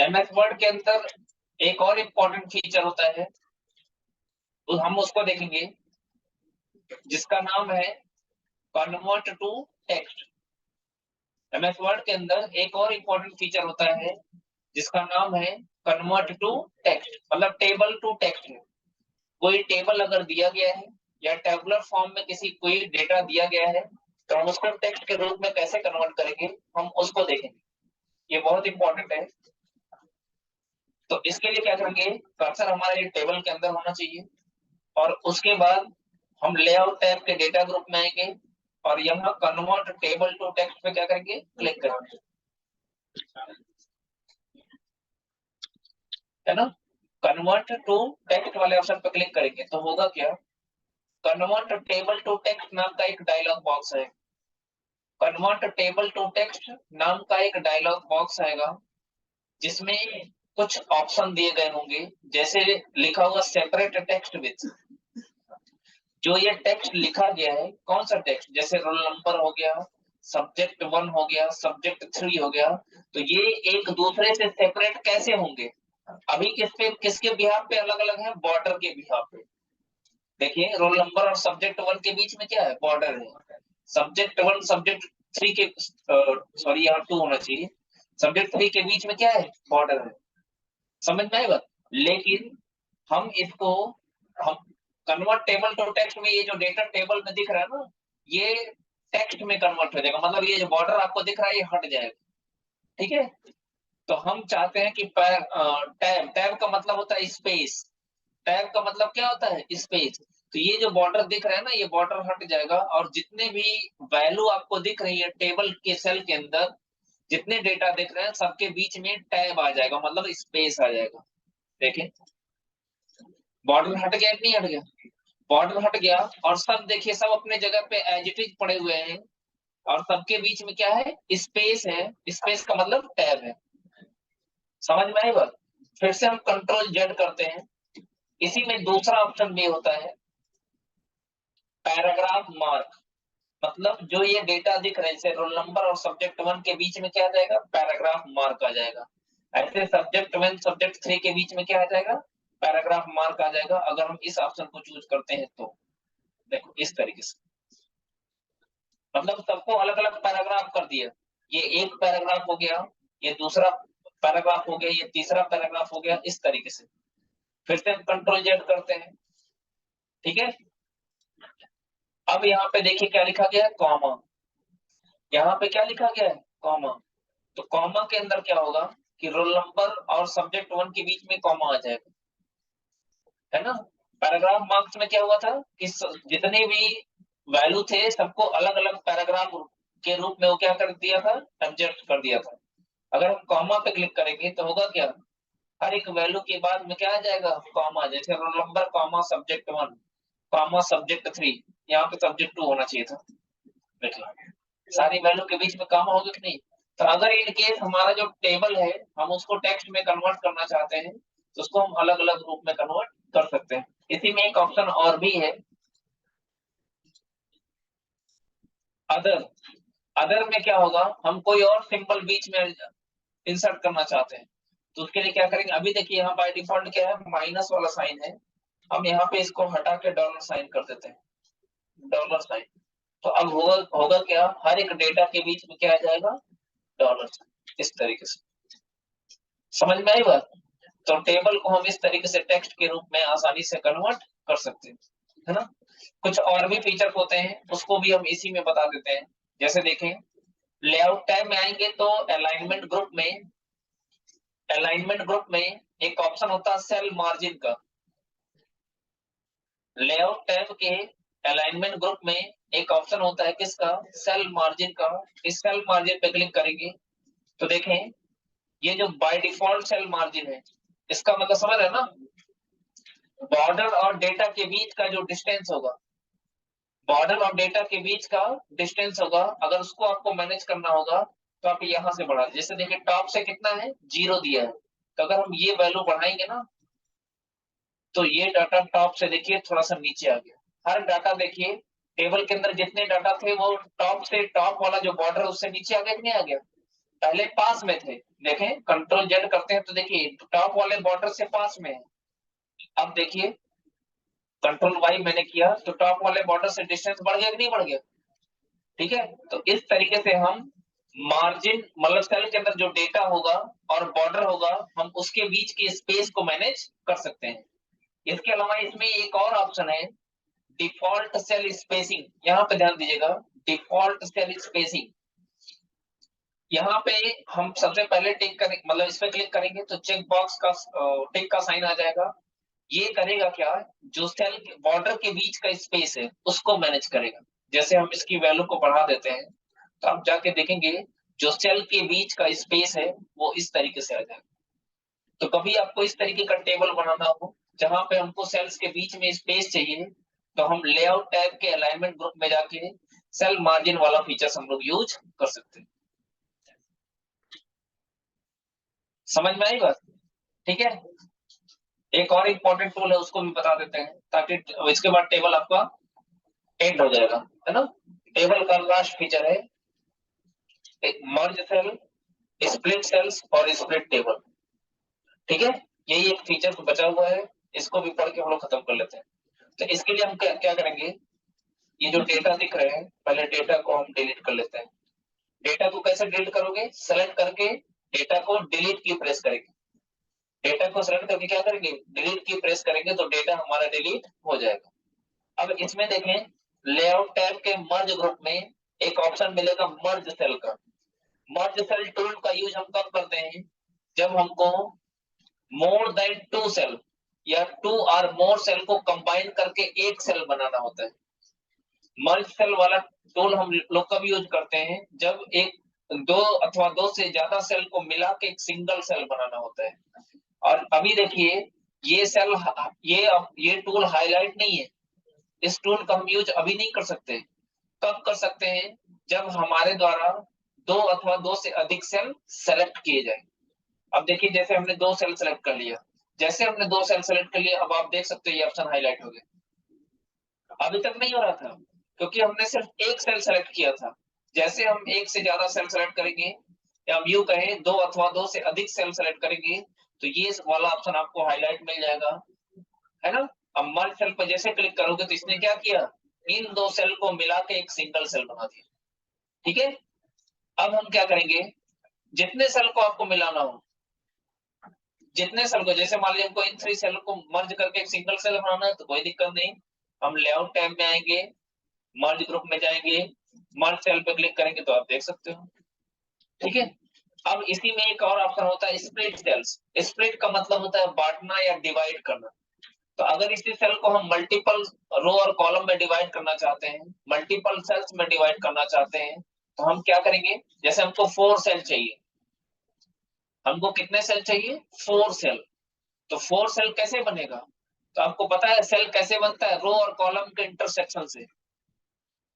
MS Word के अंदर एक और इम्पोर्टेंट फीचर होता है, तो हम उसको देखेंगे, जिसका नाम है convert to text. MS Word के अंदर एक और इम्पोर्टेंट फीचर होता है जिसका नाम है कन्वर्ट टू टेक्स्ट, मतलब टेबल टू टेक्स्ट है। कोई टेबल अगर दिया गया है या टेबुलर फॉर्म में किसी कोई डेटा दिया गया है, तो हम उसको टेक्स्ट के रूप में कैसे कन्वर्ट करेंगे, हम उसको देखेंगे। ये बहुत इंपॉर्टेंट है। तो इसके लिए क्या करेंगे, कर्सर हमारे टेबल के अंदर होना चाहिए, और उसके बाद हम लेआउट टैब के डेटा ग्रुप में आएंगे और यहाँ कन्वर्ट टेबल टू टेक्स्ट पे क्या करेंगे, क्लिक करेंगे, है ना। कन्वर्ट टू टेक्स्ट वाले ऑप्शन पे क्लिक करेंगे तो होगा क्या, कन्वर्ट टेबल टू टेक्स्ट नाम का एक डायलॉग बॉक्स है। कन्वर्ट टेबल टू टेक्स्ट नाम का एक डायलॉग बॉक्स आएगा, जिसमें कुछ ऑप्शन दिए गए होंगे, जैसे लिखा हुआ सेपरेट टेक्स्ट विथ। जो ये टेक्स्ट लिखा गया है, कौन सा टेक्स्ट, जैसे रोल नंबर हो गया, सब्जेक्ट 1 हो गया, सब्जेक्ट 3 हो गया, तो ये एक दूसरे से सेपरेट कैसे होंगे। अभी किसके बिहाफ पे अलग अलग है, बॉर्डर के बिहाफ पे। देखिए रोल नंबर और सब्जेक्ट 1 के बीच में क्या है, बॉर्डर है। सब्जेक्ट 1 सब्जेक्ट 3 के, सॉरी यहाँ 2 होना चाहिए, सब्जेक्ट 3 के बीच में क्या है, बॉर्डर है। समझ में आएगा। लेकिन हम इसको, हम कन्वर्ट टेबल टू टेक्स्ट में, ये जो डेटा टेबल में दिख रहा है ना, ये टेक्स्ट में कन्वर्ट हो जाएगा, मतलब ये जो बॉर्डर आपको दिख रहा है ये हट जाएगा। ठीक है। तो हम चाहते हैं कि टैब, टैब का मतलब होता है स्पेस, टैब का मतलब क्या होता है, स्पेस। तो ये जो बॉर्डर दिख रहा है ना, ये बॉर्डर हट जाएगा, और जितने भी वैल्यू आपको दिख रही है टेबल के सेल के अंदर, जितने डेटा दिख रहे हैं सबके बीच में टैब आ जाएगा, मतलब स्पेस आ जाएगा। देखें बॉर्डर हट गया नहीं हट गया, बॉर्डर हट गया, और सब देखिए सब अपने जगह पे एज इट इज पड़े हुए हैं, और सबके बीच में क्या है, स्पेस है। स्पेस का मतलब टैब है। समझ में आई बात। फिर से हम कंट्रोल जेड करते हैं, इसी में दूसरा ऑप्शन भी होता है पैराग्राफ मार्क। मतलब जो ये डेटा दिख रहे हैं, जैसे रोल नंबर और सब्जेक्ट 1 के बीच में क्या आ जाएगा, पैराग्राफ मार्क आ जाएगा। ऐसे सब्जेक्ट 1 सब्जेक्ट 3 के बीच में क्या आ जाएगा, पैराग्राफ मार्क आ जाएगा, अगर हम इस ऑप्शन को चूज करते हैं तो। देखो इस तरीके से, मतलब सबको अलग अलग पैराग्राफ कर दिया। ये एक पैराग्राफ हो गया, ये दूसरा पैराग्राफ हो गया, ये तीसरा पैराग्राफ हो गया, इस तरीके से। फिर से हम कंट्रोल जेड करते हैं। ठीक है। अब यहाँ पे देखिए क्या लिखा गया है, कॉमा। यहाँ पे क्या लिखा गया है, कॉमा। तो कॉमा के अंदर क्या होगा कि रोल नंबर और सब्जेक्ट 1 के बीच में कॉमा आ जाएगा, है ना। पैराग्राफ मार्क्स में क्या हुआ था कि जितने भी वैल्यू थे सबको अलग अलग पैराग्राफ के रूप में वो क्या कर दिया था, एडजस्ट कर दिया था। अगर हम कॉमा पे क्लिक करेंगे तो होगा क्या, हर एक वैल्यू के बाद में क्या आ जाएगा, कॉमा। जैसे roll number comma subject 1 comma subject 3, यहाँ पे सब्जेक्ट 2 होना चाहिए था। देखिए सारी वैल्यू के बीच में कॉमा होगा कि नहीं। तो अगर इन केस हमारा जो टेबल है हम उसको टेक्स्ट में कन्वर्ट करना चाहते हैं, तो उसको हम अलग अलग रूप में कन्वर्ट कर सकते हैं। इसी में एक ऑप्शन और भी है, अदर। अदर में क्या होगा, हम कोई और सिंबल बीच में इंसर्ट करना चाहते हैं, तो उसके लिए क्या करेंगे, अभी देखिए यहाँ बाय डिफॉल्ट क्या है, माइनस वाला साइन है। हम यहाँ पे इसको हटा के डॉलर साइन कर देते हैं, डॉलर साइन। तो अब होगा होगा क्या, हर एक डेटा के बीच में क्या आ जाएगा, डॉलर साइन, इस तरीके से। समझ में आई बात। तो टेबल को हम इस तरीके से टेक्स्ट के रूप में आसानी से कन्वर्ट कर सकते हैं, है ना। कुछ और भी फीचर होते हैं, उसको भी हम इसी में बता देते हैं। जैसे देखें, लेआउट टैब में आएंगे तो अलाइनमेंट ग्रुप में एक ऑप्शन होता है सेल मार्जिन का। लेआउट टैब के अलाइनमेंट ग्रुप में एक ऑप्शन होता है किसका, सेल मार्जिन का। इस सेल मार्जिन पे क्लिक करेंगे तो देखें, ये जो बाय डिफॉल्ट सेल मार्जिन है, इसका मतलब समझ रहे हैं ना, बॉर्डर और डेटा के बीच का जो डिस्टेंस होगा, बॉर्डर और डेटा के बीच का डिस्टेंस होगा, अगर उसको आपको मैनेज करना होगा तो आप यहाँ से बढ़ा, जैसे देखिए टॉप से कितना है, 0 दिया है, तो अगर हम ये वैल्यू बढ़ाएंगे ना, तो ये डाटा टॉप से देखिए थोड़ा सा नीचे आ गया। हर डाटा देखिए टेबल के अंदर जितने डाटा थे वो टॉप से, टॉप वाला जो बॉर्डर उससे नीचे आ गया कि नहीं आ गया। पहले पास में थे, देखें कंट्रोल जेड करते हैं तो देखिए टॉप वाले बॉर्डर से पास में है। अब देखिए कंट्रोल वाई मैंने किया तो टॉप वाले बॉर्डर से डिस्टेंस बढ़ गया कि नहीं बढ़ गया? ठीक है, तो इस तरीके से हम मार्जिन मतलब सेल के अंदर जो डेटा होगा और बॉर्डर होगा हम उसके बीच की स्पेस को मैनेज कर सकते हैं। इसके अलावा इसमें एक और ऑप्शन है डिफॉल्ट सेल स्पेसिंग, यहाँ पे ध्यान दीजिएगा, डिफॉल्ट सेल स्पेसिंग। यहाँ पे हम सबसे पहले टिक करें मतलब इस पे क्लिक करेंगे तो चेक बॉक्स का टिक का साइन आ जाएगा। ये करेगा क्या, जो सेल बॉर्डर के बीच का स्पेस है उसको मैनेज करेगा। जैसे हम इसकी वैल्यू को बढ़ा देते हैं तो आप जाके देखेंगे जो सेल के बीच का स्पेस है वो इस तरीके से आ जाएगा। तो कभी आपको इस तरीके का टेबल बनाना हो जहां पे हमको सेल्स के बीच में स्पेस चाहिए तो हम लेआउट टैब के अलाइनमेंट ग्रुप में जाके सेल मार्जिन वाला फीचर्स हम लोग यूज कर सकते हैं। समझ में आई बात? ठीक है, एक और इम्पोर्टेंट टूल है उसको भी बता देते हैं ताकि इसके बाद टेबल आपका एंड हो जाएगा, है ना। टेबल का लास्ट फीचर है एक मर्ज सेल, स्प्लिट सेल्स और स्प्लिट टेबल। ठीक है, यही एक फीचर बचा हुआ है, इसको भी पढ़ के हम लोग खत्म कर लेते हैं। तो इसके लिए हम क्या करेंगे, ये जो डेटा दिख रहे हैं पहले डेटा को हम डिलीट कर लेते हैं। डेटा को कैसे डिलीट करोगे, सेलेक्ट करके डेटा को डिलीट की प्रेस करेंगे। डेटा को सेलेक्ट करके क्या करेंगे, डिलीट की प्रेस करेंगे तो डेटा हमारा डिलीट हो जाएगा। अब इसमें देखें लेआउट टैब के मर्ज ग्रुप में एक ऑप्शन मिलेगा मर्ज सेल का। मर्ज सेल टूल का यूज हम कब करते हैं, जब हमको मोर देन टू सेल या टू और मोर सेल को कंबाइन करके एक सेल बनाना होता है। मर्ज सेल वाला टूल हम लोग कब यूज करते हैं, जब एक दो अथवा दो से ज्यादा सेल को मिला के एक सिंगल सेल बनाना होता है। और अभी देखिए ये सेल ये टूल हाईलाइट नहीं है, इस टूल का हम यूज अभी नहीं कर सकते। कब कर सकते हैं, जब हमारे द्वारा दो अथवा दो से अधिक सेल सेलेक्ट किए जाए। अब देखिए जैसे हमने दो सेल सेलेक्ट कर लिया, जैसे हमने दो सेल सेलेक्ट कर लिया अब आप देख सकते हैं ये ऑप्शन हाईलाइट हो गया। अभी तक नहीं हो रहा था क्योंकि हमने सिर्फ एक सेल सेलेक्ट किया था। जैसे हम एक से ज्यादा सेल सेलेक्ट करेंगे या हम यूं कहें दो अथवा दो से अधिक सेल सेलेक्ट करेंगे तो ये वाला ऑप्शन आपको हाईलाइट मिल जाएगा, है ना। अब मर्ज सेल पर जैसे क्लिक करोगे तो इसने क्या किया, इन दो सेल को मिला के एक सिंगल सेल बना दिया। ठीक है, अब हम क्या करेंगे, जितने सेल को आपको मिलाना हो, जितने सेल को, जैसे मान लीजिए हमको इन थ्री सेल को मर्ज करके एक सिंगल सेल बनाना है तो कोई दिक्कत नहीं, हम लेआउट टैब में आएंगे, मर्ज ग्रुप में जाएंगे, मर्ज सेल पे क्लिक करेंगे तो आप देख सकते हो। ठीक है, अब इसी में एक और ऑप्शन होता है स्प्लिट सेल्स। स्प्लिट का मतलब होता है बांटना या डिवाइड करना। तो अगर इसी सेल को हम मल्टीपल रो और कॉलम में डिवाइड करना चाहते हैं, मल्टीपल सेल्स में डिवाइड करना चाहते हैं तो हम क्या करेंगे, जैसे हमको 4 सेल चाहिए, हमको कितने सेल चाहिए, 4 सेल। तो 4 सेल कैसे बनेगा, तो आपको पता है सेल कैसे बनता है, रो और कॉलम के इंटरसेक्शन से,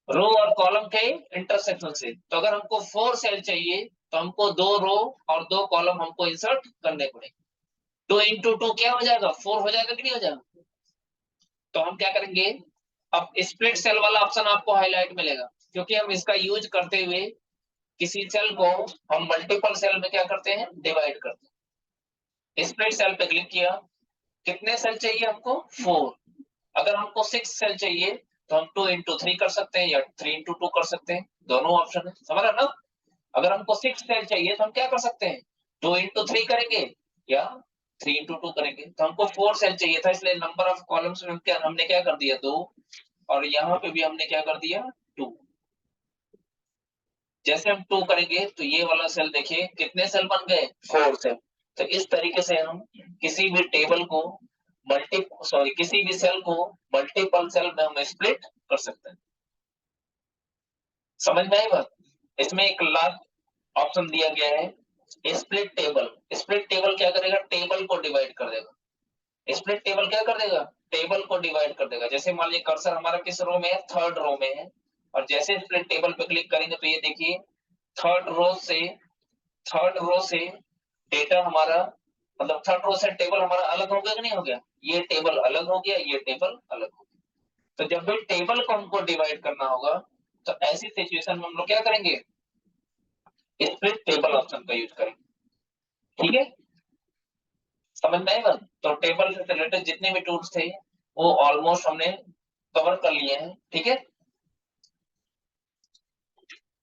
रो और कॉलम के इंटरसेक्शन से। तो अगर हमको 4 सेल चाहिए तो हमको दो रो और दो कॉलम हमको इंसर्ट करने पड़ेंगे। 2 इंटू 2 क्या हो जाएगा, 4 हो जाएगा कि नहीं हो जाएगा। तो हम क्या करेंगे, अब स्प्लिट सेल वाला ऑप्शन आपको हाईलाइट मिलेगा क्योंकि हम इसका यूज करते हुए किसी सेल को हम मल्टीपल सेल में क्या करते हैं, डिवाइड करते हैं। स्प्लिट सेल पे क्लिक किया, कितने सेल चाहिए हमको, 4। अगर हमको 6 सेल चाहिए तो हम 2 इंटू 3 कर सकते हैं या 3 इंटू 2 कर सकते हैं, दोनों ऑप्शन है, समझ रहे ना। अगर हमको 6 सेल चाहिए तो हम क्या कर सकते हैं, 2 इंटू 3 करेंगे या 3 इंटू 2 करेंगे। तो हमको 4 सेल चाहिए था इसलिए नंबर ऑफ कॉलम्स में हमने क्या कर दिया, 2, और यहाँ पे भी हमने क्या कर दिया, 2। जैसे हम 2 करेंगे तो ये वाला सेल देखिए कितने सेल बन गए, 4 सेल। तो इस तरीके से हम किसी भी टेबल को किसी भी सेल को मल्टीपल सेल में हम स्प्लिट कर सकते हैं। समझ में आई बात। इसमें एक लास्ट ऑप्शन दिया गया है स्प्लिट टेबल। स्प्लिट टेबल क्या करेगा, टेबल को डिवाइड कर देगा। स्प्लिट टेबल क्या कर देगा, टेबल को डिवाइड कर देगा। जैसे मान लीजिए कर्सर हमारा किस रो में है, थर्ड रो में है, और जैसे स्प्लिट टेबल पे क्लिक करेंगे तो ये देखिए थर्ड रो से थर्ड रो से डेटा हमारा मतलब थर्ड रो से टेबल हमारा अलग हो गया कि नहीं हो गया, ये टेबल अलग हो गया, ये टेबल अलग हो गया। तो जब भी टेबल को हमको डिवाइड करना होगा तो ऐसी सिचुएशन में हम लोग क्या करेंगे, स्प्लिट टेबल ऑप्शन का यूज करेंगे। ठीक है, समझ में आएगा। तो टेबल से रिलेटेड जितने भी टूल्स थे वो ऑलमोस्ट हमने कवर कर लिए हैं। ठीक है,